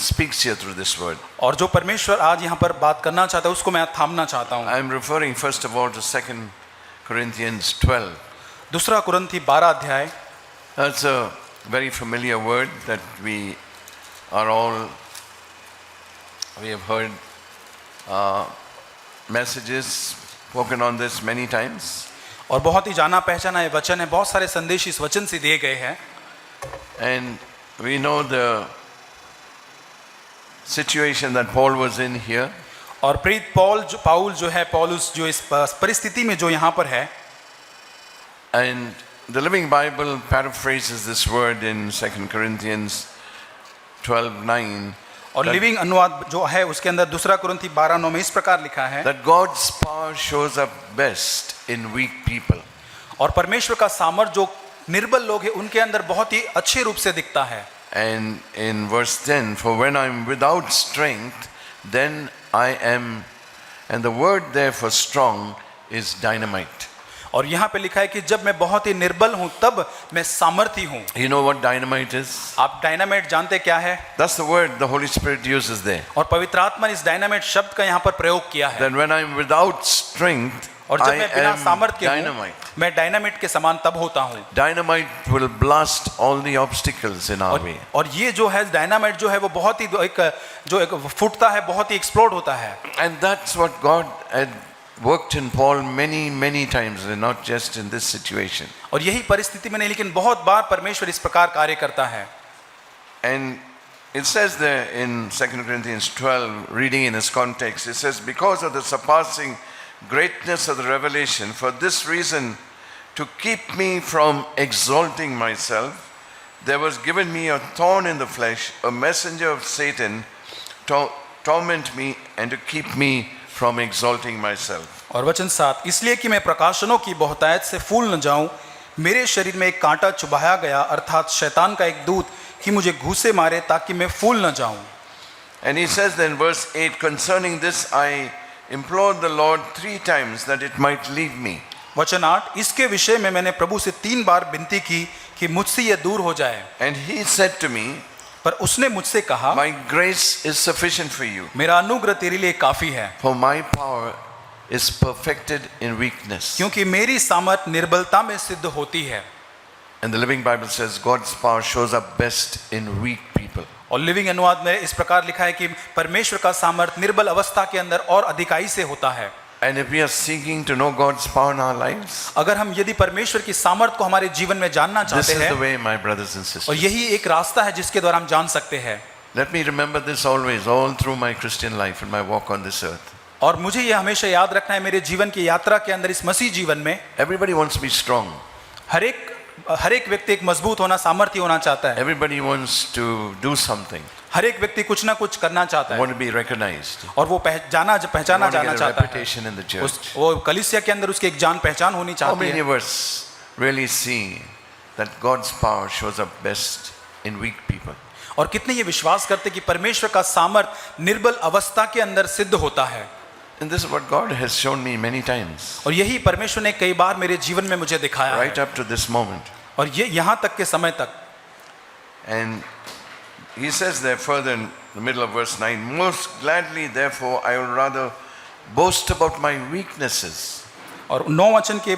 speaks here through this word. और जो परमेश्वर आज यहाँ पर बात करना चाहता है उसको मैं थामना चाहता हूँ। I am referring first of all to 2 Corinthians 12. दूसरा कुरिन्थी 12 अध्याय। That's a very familiar word that we have heard messages spoken on this many times. और बहुत ही जाना पहचाना ये वचन है, बहुत सारे संदेश इस वचन से दिए गए हैं। And we know the situation that Paul was in here. और प्रीत पाउल जो है, पौलुस जो इस परिस्थिति में जो यहाँ पर है। And the Living Bible paraphrases this word in 2 Corinthians 12:9. और लिविंग अनुवाद जो है उसके अंदर दूसरा कुरिन्थी 12:9 में इस प्रकार लिखा है That God's power shows up best in weak people. और परमेश्वर का सामर्थ जो निर्बल लोग हैं उनके अंदर बहुत ही अच्छे रूप से दिखता है। And in verse 10, for when I'm without strength, then I am, and the word there for strong is dynamite. और यहाँ पे लिखा है कि जब मैं बहुत ही निर्बल हूँ तब मैं सामर्थी हूँ। You know what dynamite is? आप डायनामाइट जानते क्या है? That's the word the Holy Spirit uses there. और पवित्र आत्मा ने इस डायनामाइट शब्द का यहाँ पर प्रयोग किया है। That when I'm without strength, और जब I मैं बिना am सामर्थ्य के हूँ, dynamite. मैं डायनामाइट के समान तब होता हूँ। Dynamite will blast all the obstacles in our way. और ये जो है डायनामाइट जो है वो बहुत ही एक फूटता है, बहुत ही एक्सप्लोड होता है। And that's what God had worked in Paul many times, and not just in this situation. और यही परिस्थिति में नहीं लेकिन बहुत बार परमेश्वर इस प्रकार कार्य करता है। And it says there in 2 Corinthians 12, reading in its context, it says, because of the surpassing greatness of the revelation, for this reason, to keep me from exalting myself, there was given me a thorn in the flesh, a messenger of Satan, to torment me and to keep me from exalting myself. और वचन 7, इसलिए कि मैं प्रकाशनों की बहुतायत से फूल न जाऊं, मेरे शरीर में एक कांटा चुभाया गया, अर्थात शैतान का एक दूत कि मुझे घूसे मारे ताकि मैं फूल न जाऊं। And he says then verse 8, concerning this I implored the Lord 3 times that it might leave me. वचन 8, इसके विषय में मैंने प्रभु से 3 बार विनती की कि मुझसे यह दूर हो जाए। And he said to me, पर उसने मुझसे कहा, my grace is sufficient for you, मेरा अनुग्रह तेरे लिए काफी है, for my power is perfected in weakness. क्योंकि मेरी सामर्थ निर्बलता में सिद्ध होती है। And the Living Bible says God's power shows up best in weak people. और लिविंग अनुवाद में इस प्रकार लिखा है कि परमेश्वर का सामर्थ निर्बल अवस्था के अंदर और अधिकाई से होता है। And if we are seeking to know God's power in our lives, अगर हम यदि परमेश्वर की सामर्थ को हमारे जीवन में जानना this चाहते is the हैं, way, my brothers and और sisters. यही एक रास्ता है जिसके द्वारा हम जान सकते हैं। Let me remember this always, all through my Christian life and my walk on this earth. और मुझे ये हमेशा याद रखना है मेरे जीवन की यात्रा के अंदर, इस मसीह जीवन में Everybody wants to be strong. हर एक व्यक्ति एक मजबूत होना, सामर्थ्य होना चाहता है। Everybody wants to do something. हर एक व्यक्ति कुछ ना कुछ करना चाहता है Want to be recognized. और वो पहचाना Want to जाना get a चाहता है। reputation in the church. वो कलीसिया के अंदर उसकी एक जान पहचान होनी How चाहती many है। of us really see that God's power shows up best in weak people? और कितने ये विश्वास करते कि परमेश्वर का सामर्थ निर्बल अवस्था के अंदर सिद्ध होता है। And this is what God has shown me many times, और यही परमेश्वर ने कई बार मेरे जीवन में मुझे दिखाया है। right up to this moment. और ये यहाँ तक के समय तक। And he says there further in the middle of verse 9, most gladly therefore I will rather boast about my weaknesses. और 9 वचन के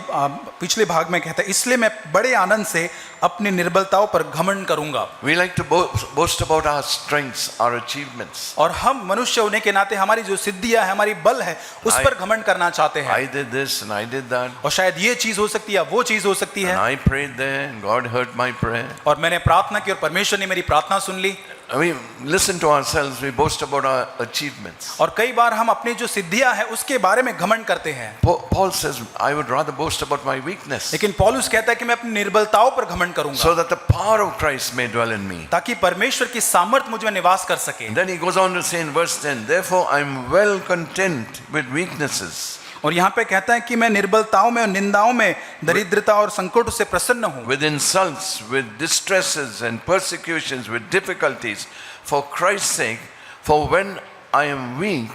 पिछले भाग में कहता है, इसलिए मैं बड़े आनंद से अपनी निर्बलताओं पर घमंड करूंगा। We like to boast about our strengths, our achievements. और हम मनुष्य होने के नाते हमारी जो सिद्धियां है, हमारी बल है, उस पर घमंड करना चाहते हैं। I did this and I did that. और शायद ये चीज हो सकती है, वो चीज हो सकती And है। I prayed there and God heard my prayer. और मैंने प्रार्थना की और परमेश्वर ने मेरी प्रार्थना सुन ली। We listen to ourselves, we boast about our achievements. और कई बार हम अपनी जो सिद्धियां है उसके बारे में घमंड करते हैं। Paul says, I would rather boast about my weakness, लेकिन पौलुस कहता है कि मैं अपनी निर्बलताओं पर घमंड करूंगा, so that the power of Christ may dwell in me. ताकि परमेश्वर की सामर्थ मुझ में निवास कर सके। And then he goes on to say in verse 10, therefore I am well content with weaknesses, और यहाँ पे कहता है कि मैं निर्बलताओं में और निंदाओं में, दरिद्रता और संकट से प्रसन्न हूँ, with insults, with distresses and persecutions, with difficulties, for Christ's sake, for when I am weak,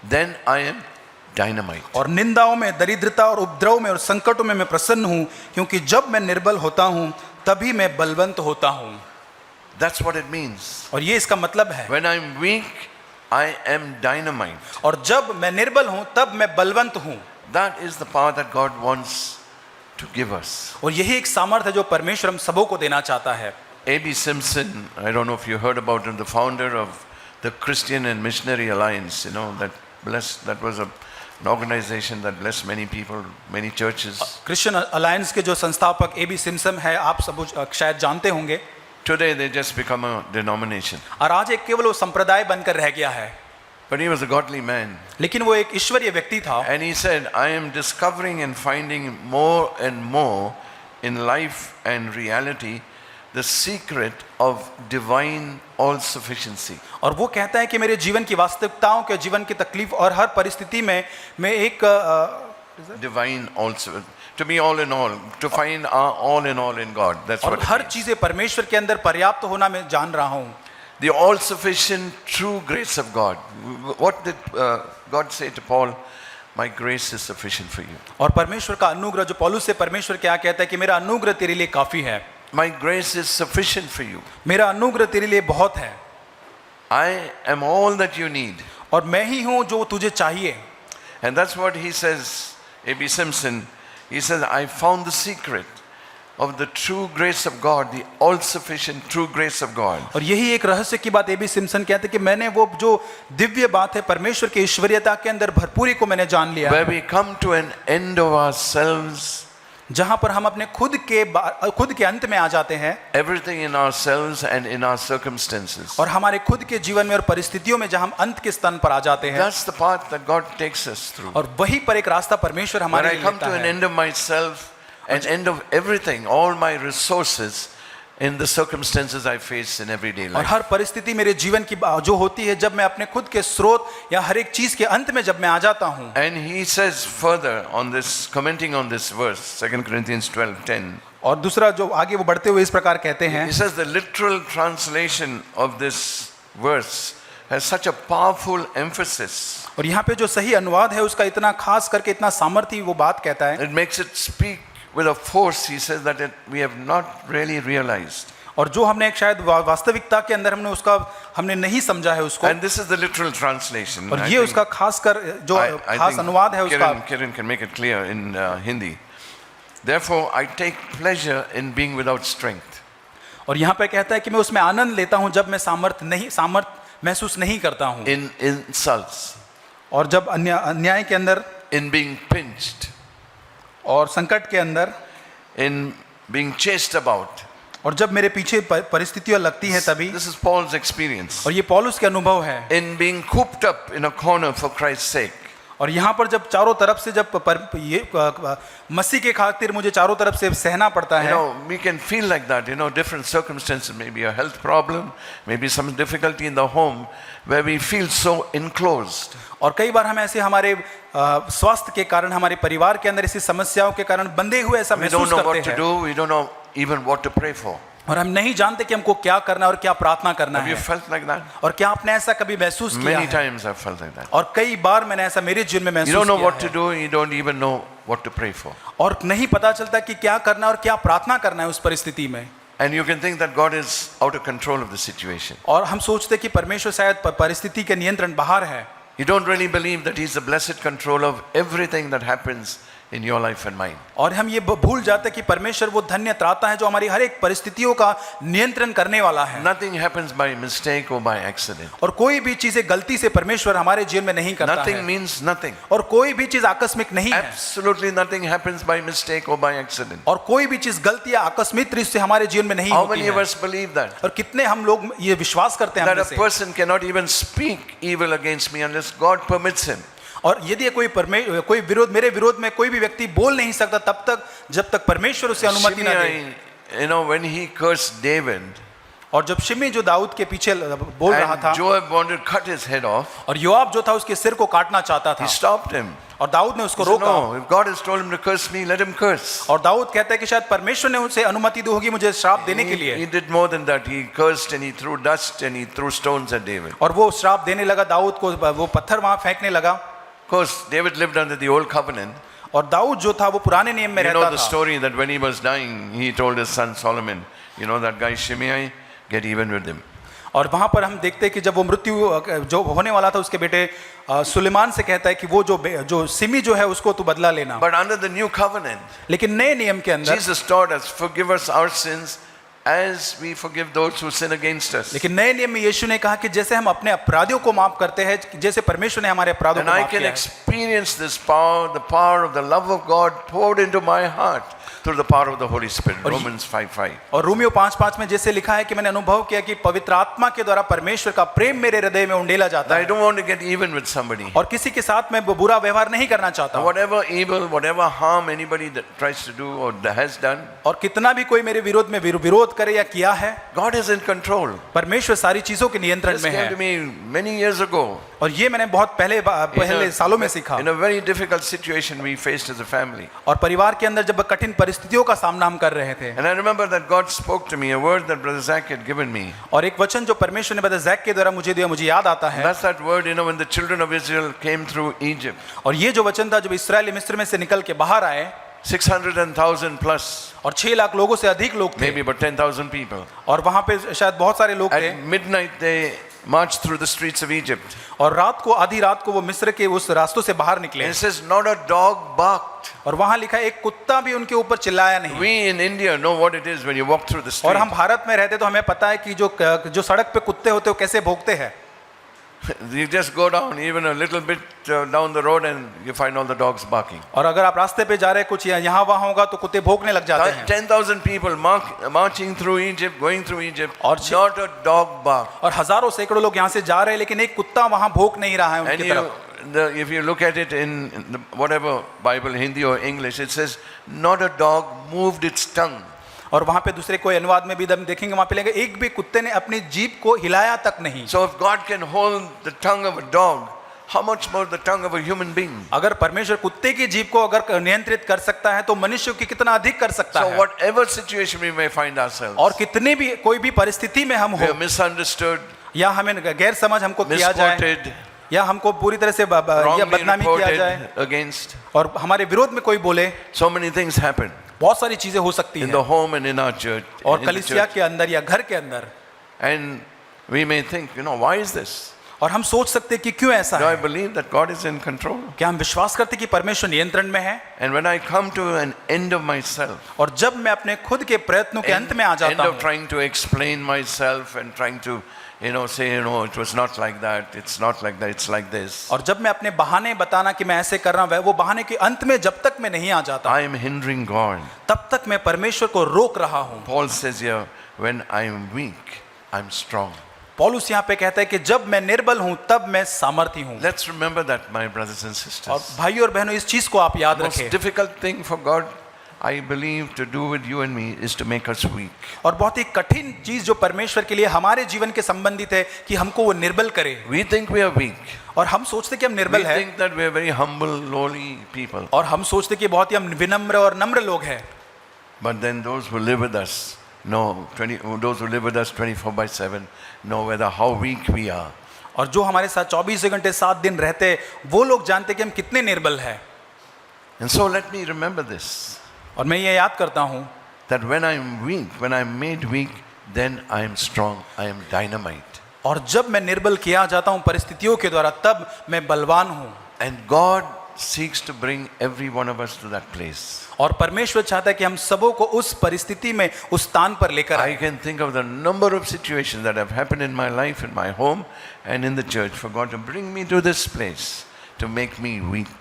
then I am dynamite. और निंदाओं में, दरिद्रता और उपद्रव में और संकटों में मैं प्रसन्न हूँ, क्योंकि जब मैं निर्बल होता हूँ तभी मैं बलवंत होता हूँ। That's what it means. और ये इसका मतलब है। When I'm weak, I am dynamite. और जब मैं निर्बल हूं तब मैं बलवंत हूं। That is the power that God wants to give us. और यही एक सामर्थ्य है जो परमेश्वर हम सबों को देना चाहता है। A.B. Simpson, I don't know if you heard about him, the founder of the Christian and Missionary Alliance, that was an organization that blessed many people, many churches. Christian alliance के जो संस्थापक एबी सिम्पसन है, आप सब शायद जानते होंगे। Today they just become a denomination. और आज एक केवल वो संप्रदाय बनकर रह गया है। But he was a godly man. लेकिन वो एक ईश्वरीय व्यक्ति था। And he said, I am discovering and finding more and more in life and reality the secret of divine all-sufficiency. और वो कहता है कि मेरे जीवन की वास्तविकताओं के जीवन की तकलीफ और हर परिस्थिति में मैं एक Divine all-sufficiency. To be all in all, to find our all in God. That's और what it हर means. चीजें परमेश्वर के अंदर पर्याप्त होना मैं जान रहा हूँ। The all-sufficient true grace of God. What did God say to Paul? My grace is sufficient for you. और परमेश्वर का अनुग्रह, जो पौलुस से परमेश्वर क्या कहता है कि मेरा अनुग्रह तेरे लिए काफी है। My grace is sufficient for you. मेरा अनुग्रह तेरे लिए बहुत है। I am all that you need. और मैं ही हूँ जो तुझे चाहिए। And that's what he says, A.B. Simpson. He says, I found the secret of the true grace of God, the all-sufficient true grace of God. और यही एक रहस्य की बात एबी सिम्पसन कहते हैं कि मैंने वो जो दिव्य बात है परमेश्वर की ईश्वरीयता के अंदर भरपूरी को मैंने जान लिया, Where we come to an end of ourselves, जहां पर हम अपने खुद के अंत में आ जाते हैं, everything in ourselves and in our circumstances. और हमारे खुद के जीवन में और परिस्थितियों में जहां हम अंत के स्थान पर आ जाते हैं। That's the path that God takes us through. और वही पर एक रास्ता परमेश्वर When हमारे I लिए come लेता to an है। end of myself, an end of everything, all my resources in the circumstances I face in everyday और life. हर परिस्थिति मेरे जीवन की जो होती है, जब मैं अपने खुद के स्रोत या हर एक चीज के अंत में जब मैं आ जाता हूँ। And he says further on this, commenting on this verse, 2 Corinthians 12:10. और दूसरा जो आगे वो बढ़ते हुए इस प्रकार कहते हैं, He says the literal translation of this verse has such a powerful emphasis. और यहाँ पे जो सही अनुवाद है उसका इतना खास करके इतना सामर्थ्य वो बात कहता है, It makes it speak with a force, he says, that we have not really realized. और जो हमने एक शायद वास्तविकता के अंदर हमने नहीं समझा है उसको। And this is the literal translation. और ये उसका खास कर जो I खास think अनुवाद है उसका। Kiran can make it clear in Hindi. Therefore, I take pleasure in being without strength. और यहाँ पे कहता है कि मैं उसमें आनंद लेता हूँ जब मैं सामर्थ महसूस नहीं करता हूँ। In insults, और जब अन्याय के अंदर, in being pinched, और संकट के अंदर, in being chased about. और जब मेरे पीछे परिस्थितियां लगती है तभी। This is Paul's experience. और ये पौलुस के अनुभव है। In being cooped up in a corner for Christ's sake. और यहाँ पर जब चारों तरफ से मसीह के खातिर मुझे चारों तरफ से सहना पड़ता है। We can feel like that, different circumstances, maybe a health problem, maybe some difficulty in the home, where we feel so enclosed. और कई बार हम ऐसे हमारे स्वास्थ्य के कारण, हमारे परिवार के अंदर ऐसी समस्याओं के कारण बंधे हुए ऐसा We महसूस don't know करते what to हैं। do, we don't know even what to pray for. और हम नहीं जानते कि हमको क्या करना और क्या प्रार्थना करना Have you है। felt like that? और क्या आपने ऐसा कभी महसूस किया Many है? times I've felt like that. और कई बार मैंने ऐसा मेरे जीवन में You महसूस don't know किया what to है। do, you don't even know what to pray for. और नहीं पता चलता कि क्या करना और क्या प्रार्थना करना है उस परिस्थिति में। And you can think that God is out of control of the situation. और हम सोचते कि परमेश्वर शायद परिस्थिति के नियंत्रण बाहर है। You don't really believe that He's the blessed control of everything that happens in your life and mine. और हम ये भूल जाते कि परमेश्वर वो धन्य त्राता है जो हमारी हर एक परिस्थितियों का नियंत्रण करने वाला है। Nothing happens by mistake or by accident. और कोई भी चीजें गलती से परमेश्वर हमारे जीवन में नहीं करता Nothing है। means nothing. और कोई भी चीज आकस्मिक नहीं है। Absolutely nothing happens by mistake or by accident. और कोई भी चीज गलती या आकस्मिक दृष्टि से हमारे जीवन में नहीं How होती many of है। us believe that? और कितने हम लोग ये विश्वास करते हैं That a हम में से। person cannot even speak evil against me unless God permits him. और यदि कोई मेरे विरोध में कोई भी व्यक्ति बोल नहीं सकता तब तक जब तक परमेश्वर उसे अनुमति न दे। Shimei, when he cursed David, और जब शिमी जो दाऊद के पीछे बोल रहा था, and Joab wanted to cut his head off, और योआब जो था उसके सिर को काटना चाहता था, he stopped him. और दाऊद ने उसको He said, रोका। no, if God has told him to curse me, let him curse. और दाऊद कहता है कि शायद परमेश्वर ने उसे अनुमति दी होगी मुझे श्राप देने के लिए। He did more than that. He cursed and he threw dust and he threw stones at David. और वो श्राप देने लगा दाऊद को, वो पत्थर वहां फेंकने लगा। Of course, David lived under the old covenant. और दाऊद जो था वो पुराने नियम में You know रहता the था। story that when he was dying, he told his son Solomon, that guy Shimei, get even with him. और वहां पर हम देखते हैं कि जब वो मृत्यु जो होने वाला था उसके बेटे सुलेमान से कहता है कि वो जो सिमी जो है उसको तू बदला लेना। But under the new covenant, लेकिन नए नियम के अंदर Jesus taught us, forgive us our sins as we forgive those who sin against us. लेकिन नए नियम में यीशु ने कहा कि जैसे हम अपने अपराधियों को माफ करते हैं, जैसे परमेश्वर ने हमारे अपराधों And को I माफ can किया है। experience this power, the power of the love of God poured into my heart through the power of the Holy Spirit. Romans 5:5. और रोमियो 5:5 में जैसे लिखा है कि मैंने अनुभव किया कि पवित्र आत्मा के द्वारा परमेश्वर का प्रेम मेरे हृदय में उंडेला जाता I है don't want to get even with somebody. और किसी के साथ मैं बुरा व्यवहार नहीं करना चाहता हूं। Whatever evil, whatever harm anybody that tries to do or that has done, और कितना भी कोई मेरे विरोध में विरोध करे या किया है, God is in control. परमेश्वर सारी चीजों के नियंत्रण This में came to है। me many years ago. और ये मैंने बहुत पहले सालों में सीखा। In a very difficult situation we faced as a family. और परिवार के अंदर जब कठिन परिस्थितियों का सामना हम कर रहे थे, And I remember that God spoke to me, a word that Brother Zach had given me. और एक वचन जो परमेश्वर ने ब्रदर जैक के द्वारा मुझे दिया, मुझे याद आता है। That's that word, when the children of Israel came through Egypt. और ये जो वचन था जब इस्राएली मिस्र में से निकल के बाहर आए, 600,000 plus, और 6 लाख लोगों से अधिक लोग थे, maybe about 10,000 people. और वहां पे शायद बहुत सारे लोग थे। At midnight they marched through the streets of Egypt. और रात को आधी रात को वो मिस्र के उस रास्तों से बाहर निकले, And it says, not a dog barked. और वहां लिखा है एक कुत्ता भी उनके ऊपर चिल्लाया नहीं। We in India know what it is when you walk through the और street. हम भारत में रहते तो हमें पता है कि जो सड़क पे कुत्ते होते हैं वो कैसे भौंकते हैं। You just go down even a little bit down the road and you find all the dogs barking. और अगर आप रास्ते पे जा रहे हैं कुछ यहाँ वहां होगा तो कुत्ते भौंकने लग जाते हैं। 10,000 people marching through Egypt, going through Egypt, और not a dog bark. और हजारों सैकड़ों लोग यहाँ से जा रहे हैं लेकिन एक कुत्ता वहां भौंक नहीं रहा है And उनकी तरफ। if you look at it in whatever Bible, Hindi or English, it says, not a dog moved its tongue. और वहां पे दूसरे कोई अनुवाद में भी हम देखेंगे, वहां पे लेंगे एक भी कुत्ते ने अपनी जीभ को हिलाया तक नहीं। So if God can hold the tongue of a dog, how much more the tongue of a human being? अगर परमेश्वर कुत्ते की जीभ को अगर नियंत्रित कर सकता है तो मनुष्य की कितना अधिक कर सकता So है। whatever situation we may find ourselves, और कितनी भी कोई भी परिस्थिति में हम we हो, are misunderstood, या हमें गैर समझ हमको किया जाए, misquoted, या हमको पूरी तरह से या wrongly बदनामी किया जाए, reported against, और हमारे विरोध में कोई बोले, so many things happen बहुत सारी चीजें हो सकती in हैं the home and in our church. और in the कलीसिया church. के अंदर या घर के अंदर। And we may think, why is this? और हम सोच सकते हैं कि क्यों ऐसा Do I है। believe that God is in control? क्या हम विश्वास करते हैं कि परमेश्वर नियंत्रण में है? And when I come to an end of myself, और जब मैं अपने खुद के प्रयत्नों के अंत में आ end जाता of हूँ, trying to explain myself and trying to say, it was not like that, it's not like that, it's like this. और जब मैं अपने बहाने बताना कि मैं ऐसे कर रहा हूँ, वो बहाने के अंत में जब तक मैं नहीं आ जाता, I am hindering God. तब तक मैं परमेश्वर को रोक रहा हूँ। Paul says here, when I am weak, I'm strong. पौलुस यहाँ पे कहता है कि जब मैं निर्बल हूँ तब मैं सामर्थी हूँ। Let's remember that, my brothers and और sisters. भाइयों और बहनों, इस चीज को आप याद Most रखें। difficult thing for God, I believe, to do with you and me is to make us weak. और बहुत ही कठिन चीज जो परमेश्वर के लिए हमारे जीवन के संबंधित है कि हमको वो निर्बल करे। We think we are weak. और हम सोचते कि हम We निर्बल हैं, think that we are very humble, lowly people. और हम सोचते कि बहुत ही हम विनम्र और नम्र लोग हैं। But then those who live with us know, those who live with us 24/7 know whether how weak we are. और जो हमारे साथ 24 घंटे 7 दिन रहते हैं, वो लोग जानते कि हम कितने निर्बल हैं। And so let me remember this, और मैं ये याद करता हूँ that when I am weak, when I am made weak, then I am strong, I am dynamite. और जब मैं निर्बल किया जाता हूँ परिस्थितियों के द्वारा, तब मैं बलवान हूँ। And God seeks to bring every one of us to that place. और परमेश्वर चाहता है कि हम सबों को उस परिस्थिति में, उस स्थान पर लेकर I आए। can think of the number of situations that have happened in my life, in my home and in the church, for God to bring me to this place, to make me weak.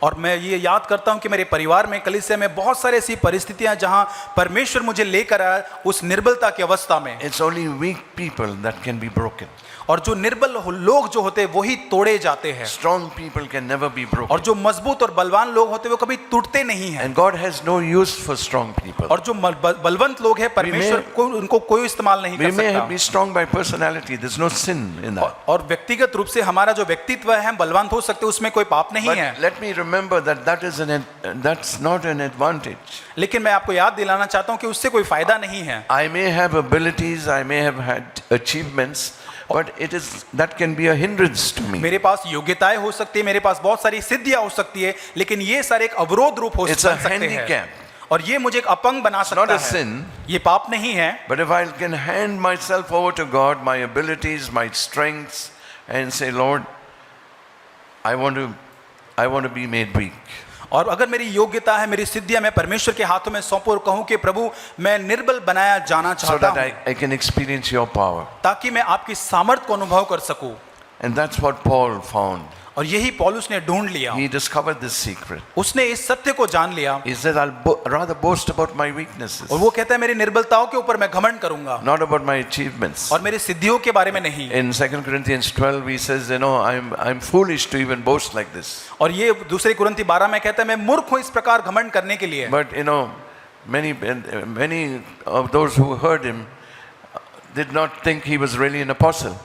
और मैं ये याद करता हूँ कि मेरे परिवार में, कलीसिया में बहुत सारी ऐसी परिस्थितियां जहाँ परमेश्वर मुझे लेकर आया उस निर्बलता की अवस्था में। It's only weak people that can be broken. और जो निर्बल लोग जो होते हैं वही तोड़े जाते हैं, Strong people can never be और broken. जो मजबूत और बलवान लोग होते हैं वो कभी टूटते नहीं हैं। And God has no use for strong people. और जो बलवंत लोग हैं, परमेश्वर को उनको कोई इस्तेमाल नहीं We कर may सकता। be strong by personality, there's no sin in that. और व्यक्तिगत रूप से हमारा जो व्यक्तित्व है, हम बलवंत हो सकते हैं, उसमें कोई पाप नहीं है। But let me remember that that's not an advantage. लेकिन मैं आपको याद दिलाना चाहता हूँ कि उससे कोई फायदा नहीं है। I may have abilities, I may have had achievements, but that can be a hindrance to me. मेरे पास योग्यताएं हो सकती है, मेरे पास बहुत सारी सिद्धियां हो सकती है, लेकिन ये सारे एक अवरोध रूप हो It's a सकते हैं। handicap. और ये मुझे एक अपंग बना It's not सकता a है। sin. ये पाप नहीं है, But if I can hand myself over to God, my abilities, my strengths, and say, Lord, I want to be made weak. और अगर मेरी योग्यता है, मेरी सिद्धियां मैं परमेश्वर के हाथों में सौंपूं और कहूं कि प्रभु मैं निर्बल बनाया जाना So चाहता that हूं, I can experience your power. ताकि मैं आपकी सामर्थ को अनुभव कर सकूं। And that's what Paul found. और यही पौलुस ने ढूंढ लिया, He discovered this secret. उसने इस सत्य को जान लिया। He said, rather boast about my weaknesses, और वो कहता है मेरी निर्बलताओं के ऊपर मैं घमंड करूंगा not about my achievements. और मेरी सिद्धियों के बारे में नहीं। In 2 Corinthians 12, he says, I'm foolish to even boast like this. और ये दूसरे कुरिन्ती 12 में कहता है मैं मूर्ख हूं इस प्रकार घमंड करने के लिए। But many of those who heard him did not think he was really an apostle.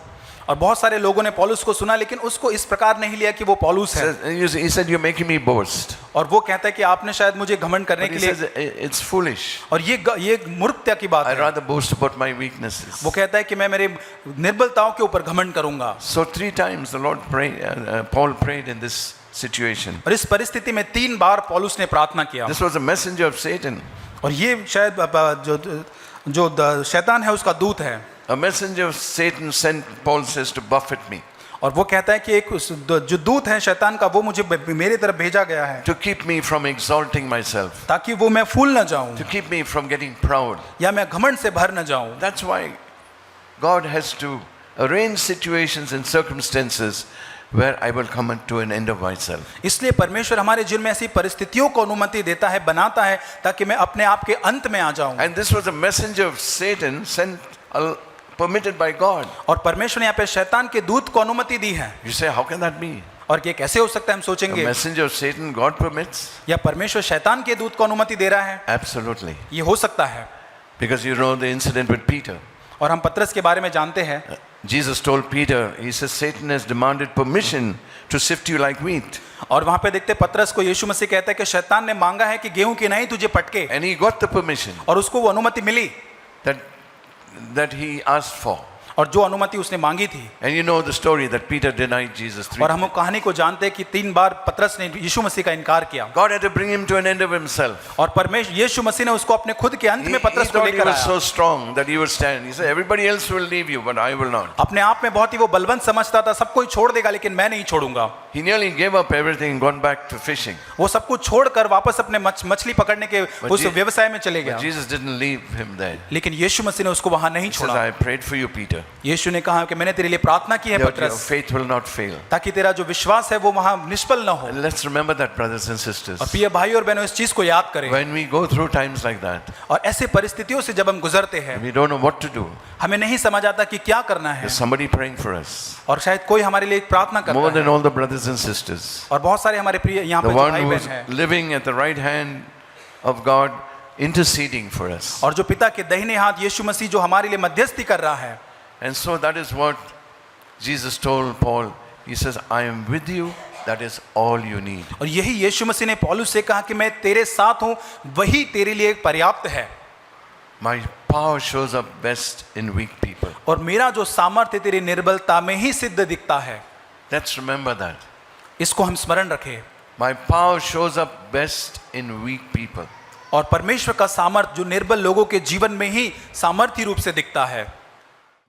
और बहुत सारे लोगों ने पौलुस को सुना, लेकिन उसको इस प्रकार नहीं लिया कि वो पौलुस है। He said, you're making me boast. और वो कहता है कि आपने शायद मुझे घमंड करने But के he लिए, says, it's foolish. और ये मूर्खता की बात I'd है। rather boast about my weaknesses. वो कहता है कि मैं मेरे निर्बलताओं के ऊपर घमंड करूंगा। So 3 times the Lord prayed, Paul prayed in this situation. और इस परिस्थिति में 3 बार पौलुस ने प्रार्थना किया। This was a messenger of Satan. और ये शायद जो शैतान है उसका दूत है। A messenger of Satan sent, Paul says, to buffet me, और वो कहता है कि एक जो दूत है शैतान का, वो मुझे मेरे तरफ भेजा गया है, to keep me from exalting myself, ताकि वो मैं फूल न जाऊं to keep me from getting proud. या मैं घमंड से भर न जाऊं। That's why God has to arrange situations and circumstances where I will come to an end of myself. इसलिए परमेश्वर हमारे जीवन में ऐसी परिस्थितियों को अनुमति देता है, बनाता है, ताकि मैं अपने आप के अंत में आ जाऊं। And this was a messenger of Satan sent, permitted by God. और परमेश्वर ने यहाँ पे शैतान के दूत को अनुमति दी है। You say, how can that be? और ये कैसे हो सकता है, हम A सोचेंगे, messenger of Satan God permits? या परमेश्वर शैतान के दूत को अनुमति दे रहा है? Absolutely. ये हो सकता है। Because you know the incident with Peter. और हम पतरस के बारे में जानते हैं। Jesus told Peter, he says, Satan has demanded permission to sift you like wheat. और वहां पे देखते पतरस को यीशु मसीह कहता है कि शैतान ने मांगा है कि गेहूं की नहीं तुझे पटके, And he got the permission और उसको वो अनुमति मिली that he asked for. और जो अनुमति उसने मांगी थी। And you know the story that Peter denied Jesus 3 और हम times. कहानी को जानते हैं कि 3 बार पतरस ने यीशु मसीह का इनकार किया, God had to bring him to an end of himself. और परमेश्वर यीशु मसीह ने उसको अपने खुद के अंत He में पतरस को thought he लेकर was आया। so strong that he would stand. He said, everybody else will leave you, but I will not. अपने आप में बहुत ही वो बलवंत समझता था, सब कोई छोड़ देगा लेकिन मैं नहीं छोड़ूंगा। He nearly gave up everything and gone back to fishing. वो सब कुछ छोड़कर वापस अपने मछली पकड़ने के उस Je- व्यवसाय में चले But गया। Jesus didn't leave him there. लेकिन यीशु मसीह ने उसको वहां नहीं He says, छोड़ा। I prayed for you, Peter, यीशु ने कहा कि मैंने तेरे लिए प्रार्थना की है that your पतरस, faith will not fail. ताकि तेरा जो विश्वास है वो वहां निष्फल न हो। And let's remember that, brothers and sisters. और प्रिय भाई और बहनों, इस चीज को याद करें। When we go through times like that, और ऐसे परिस्थितियों से जब हम गुजरते हैं, we don't know what to do. हमें नहीं समझ आता कि क्या करना है, There's somebody praying for us. और शायद कोई हमारे लिए प्रार्थना More करता than है। all the brothers and sisters. और बहुत सारे हमारे प्रिय यहाँ The पे जो one भाई who बहन is हैं, living at the right hand of God, interceding for us. और जो पिता के दाहिने हाथ यीशु मसीह जो हमारे लिए मध्यस्थी कर रहा है। And so that is what Jesus told Paul. He says, I am with you. That is all you need. और यही यीशु मसीह ने पौलुस से कहा कि मैं तेरे साथ हूँ, वही तेरे लिए पर्याप्त है। My power shows up best in weak people. और मेरा जो सामर्थ्य तेरी निर्बलता में ही सिद्ध दिखता है। Let's remember that. इसको हम स्मरण रखें। My power shows up best in weak people. और परमेश्वर का सामर्थ्य जो निर्बल लोगों के जीवन में ही सामर्थ्य रूप से दिखता है।